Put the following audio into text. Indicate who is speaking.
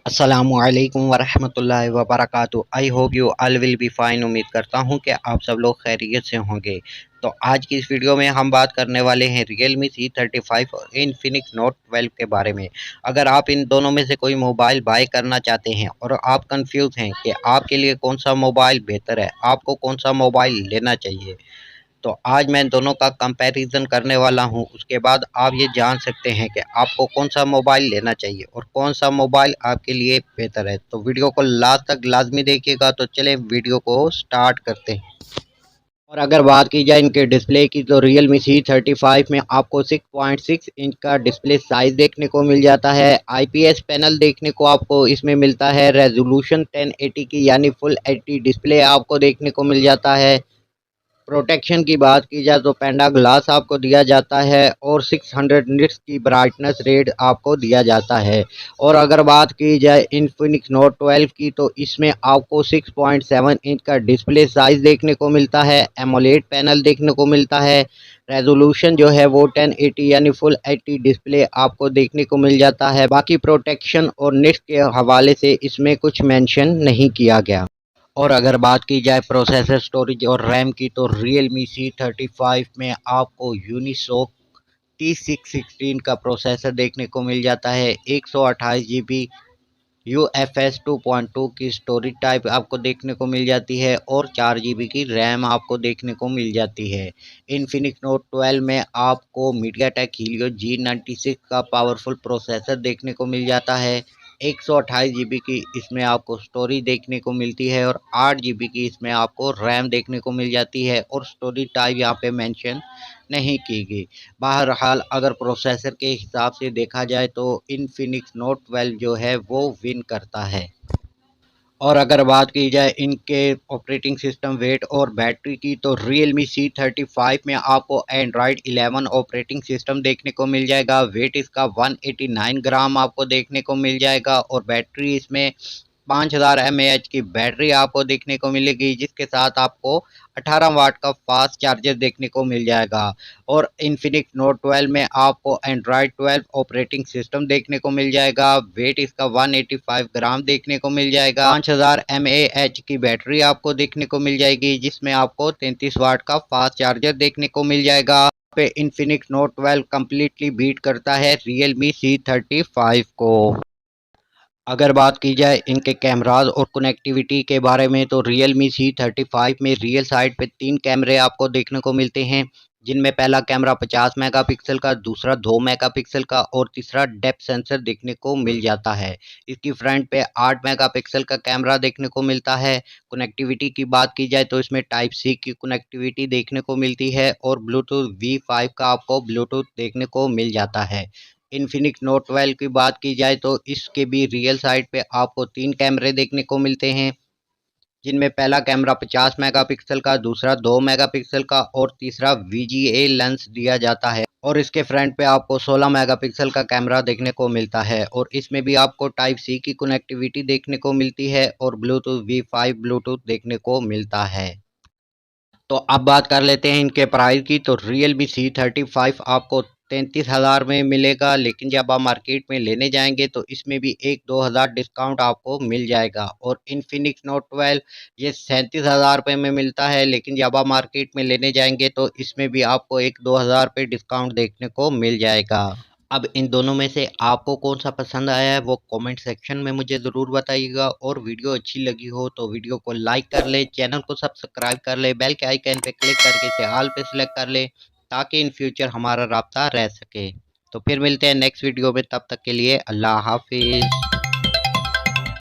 Speaker 1: अस्सलामुअलैकुम वरहमतुल्लाहि वबरकातुहू। I hope you all will be fine. उम्मीद करता हूँ कि आप सब लोग खैरियत से होंगे। तो आज की इस वीडियो में हम बात करने वाले हैं Realme C35 और Infinix Note 12 के बारे में। अगर आप इन दोनों में से कोई मोबाइल बाय करना चाहते हैं और आप कंफ्यूज हैं कि आपके लिए कौन सा मोबाइल बेहतर है, आपको कौन सा मोबाइल लेना चाहिए, तो आज मैं दोनों का कंपैरिजन करने वाला हूं। उसके बाद आप ये जान सकते हैं कि आपको कौन सा मोबाइल लेना चाहिए और कौन सा मोबाइल आपके लिए बेहतर है। तो वीडियो को लास्ट तक लाजमी देखिएगा। तो चले वीडियो को स्टार्ट करते हैं। और अगर बात की जाए इनके डिस्प्ले की, तो Realme C35 में आपको 6.6 इंच का डिस्प्ले साइज देखने को मिल जाता है। IPS पैनल देखने को आपको इसमें मिलता है। रेजोल्यूशन 1080 की यानी फुल एचडी डिस्प्ले आपको देखने को मिल जाता है। प्रोटेक्शन की बात की जाए तो पेंडा ग्लास आपको दिया जाता है और 600 निट्स की ब्राइटनेस रेट आपको दिया जाता है। और अगर बात की जाए इन्फिनिक्स नोट 12 की, तो इसमें आपको 6.7 इंच का डिस्प्ले साइज देखने को मिलता है। एमोलेड पैनल देखने को मिलता है। रेजोल्यूशन जो है वो 1080 यानी फुल एचडी डिस्प्ले आपको देखने को मिल जाता है। बाकी प्रोटेक्शन और निट्स के हवाले से इसमें कुछ मेंशन नहीं किया गया। और अगर बात की जाए प्रोसेसर, स्टोरेज और रैम की, तो Realme C35 में आपको यूनिसॉक T616 का प्रोसेसर देखने को मिल जाता है। 128 GB UFS 2.2 की स्टोरेज टाइप आपको देखने को मिल जाती है और 4 GB की रैम आपको देखने को मिल जाती है। Infinix Note 12 में आपको MediaTek Helio G96 का पावरफुल प्रोसेसर देखने को मिल जाता है। 128 GB की इसमें आपको स्टोरेज देखने को मिलती है और 8 GB की इसमें आपको रैम देखने को मिल जाती है और स्टोरेज टाइप यहाँ पे मेंशन नहीं की गई। बहरहाल अगर प्रोसेसर के हिसाब से देखा जाए तो इन्फिनिक्स नोट 12 जो है वो विन करता है। और अगर बात की जाए इनके ऑपरेटिंग सिस्टम, वेट और बैटरी की, तो Realme C35 में आपको Android 11 ऑपरेटिंग सिस्टम देखने को मिल जाएगा। वेट इसका 189 ग्राम आपको देखने को मिल जाएगा और बैटरी इसमें 5000 mAh की बैटरी आपको देखने को मिलेगी, जिसके साथ आपको 18 वाट का फास्ट चार्जर देखने को मिल जाएगा। और Infinix Note 12 में आपको Android 12 ऑपरेटिंग सिस्टम देखने को मिल जाएगा। वेट इसका 185 ग्राम देखने को मिल जाएगा। 5000 mAh की बैटरी आपको देखने को मिल जाएगी, जिसमें आपको 33 वाट का फास्ट चार्जर देखने को मिल जाएगा। पे Infinix Note 12 कम्प्लीटली बीट करता है Realme C35 को। अगर बात की जाए इनके कैमराज और कनेक्टिविटी के बारे में, तो Realme C35 में रियल साइड पे 3 कैमरे आपको देखने को मिलते हैं, जिनमें पहला कैमरा 50 मेगापिक्सल का, दूसरा 2 मेगापिक्सल का और तीसरा डेप्थ सेंसर देखने को मिल जाता है। इसकी फ्रंट पे 8 मेगापिक्सल का कैमरा देखने को मिलता है। कनेक्टिविटी की बात की जाए तो इसमें टाइप सी की कनेक्टिविटी देखने को मिलती है और ब्लूटूथ V5 का आपको ब्लूटूथ देखने को मिल जाता है। इन्फिनिक्स नोट 12 की बात की जाए तो इसके भी रियल साइड पे आपको 3 कैमरे देखने को मिलते हैं, जिनमें पहला कैमरा 50 मेगापिक्सल का, दूसरा 2 मेगापिक्सल का और तीसरा VGA लेंस दिया जाता है। और इसके फ्रंट पे आपको 16 मेगापिक्सल का कैमरा देखने को मिलता है और इसमें भी आपको टाइप सी की कनेक्टिविटी देखने को मिलती है और ब्लूटूथ V5 ब्लूटूथ देखने को मिलता है। तो अब बात कर लेते हैं इनके प्राइस की। तो Realme C35 आपको 33,000 में मिलेगा, लेकिन जब आप मार्केट में लेने जाएंगे तो इसमें भी 1-2 हज़ार डिस्काउंट आपको मिल जाएगा। और Infinix Note 12 ये 37,000 रुपये में मिलता है, लेकिन जब आप मार्केट में लेने जाएंगे तो इसमें भी आपको 1-2 हज़ार रुपये डिस्काउंट देखने को मिल जाएगा। अब इन दोनों में से आपको कौन सा पसंद आया है वो कमेंट सेक्शन में मुझे ज़रूर बताइएगा। और वीडियो अच्छी लगी हो तो वीडियो को लाइक कर ले, चैनल को सब्सक्राइब कर ले, बेल के आइकन पे क्लिक करके इसे ऑल पे सिलेक्ट कर ले, ताकि इन फ्यूचर हमारा राब्ता रह सके। तो फिर मिलते हैं नेक्स्ट वीडियो में, तब तक के लिए अल्लाह हाफिज़।